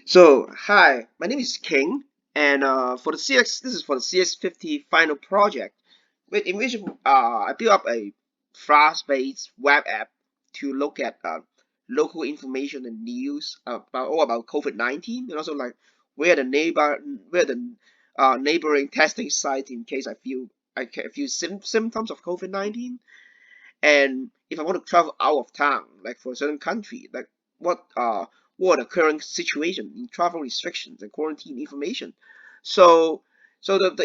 So, hi, my name is King, and this is for the CS50 final project, in which I built up a fast-based web app to look at local information and news about COVID-19, and also like where the neighboring testing sites in case I feel symptoms of COVID-19, and if I want to travel out of town, like for a certain country, like what uh what are the current situation in travel restrictions and quarantine information. So the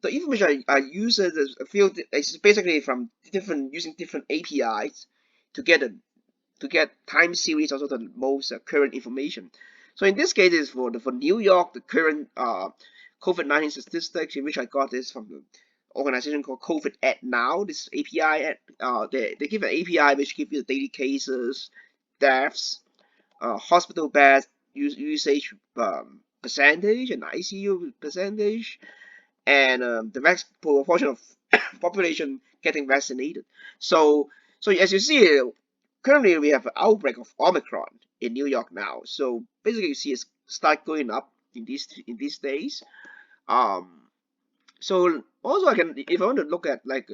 information I use is a field is basically from different using different APIs to get a to get time series, also the most current information. So in this case, is for New York, the current COVID-19 statistics, in which I got this from the organization called COVID at Now. This API they give an API which give you the daily cases, deaths, hospital beds usage percentage, and ICU percentage, and the max proportion of population getting vaccinated. So, so as you see, currently we have an outbreak of Omicron in New York now. So basically, you see it's start going up in these days. Um, so also I can, if I want to look at like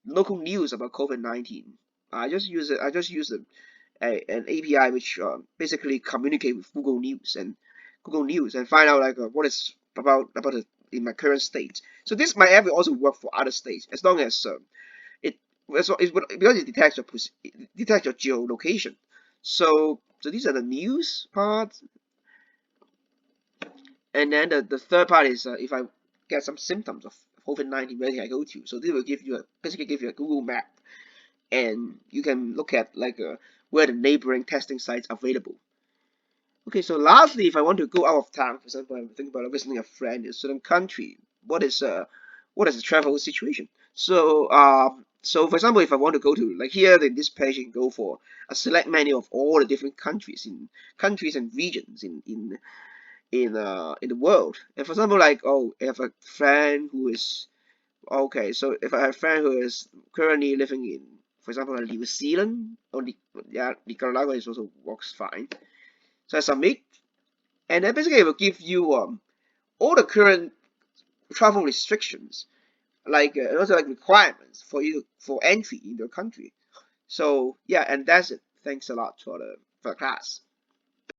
local news about COVID-19, I just use an API which basically communicate with Google News and find out like what is about it in my current state. So this my app will also work for other states as long as it because it detects your geolocation. So these are the news part, and then the third part is if I get some symptoms of COVID-19, where can I go to? So this will give you basically give you a Google map, and you can look at like where the neighboring testing sites are available. Okay, so lastly, if I want to go out of town, for example, I'm thinking about visiting a friend in a certain country, what is the travel situation? So for example, if I want to go to like here in this page, you can go for a select menu of all the different countries and regions in the world. And for example, like oh, I have a friend who is okay. So if I have a friend who is currently living in, for example, New Zealand, or yeah, Nicaragua is also works fine. So I submit, and then basically it will give you all the current travel restrictions, like and also like requirements for you for entry in your country. So yeah, and that's it. Thanks a lot for the class.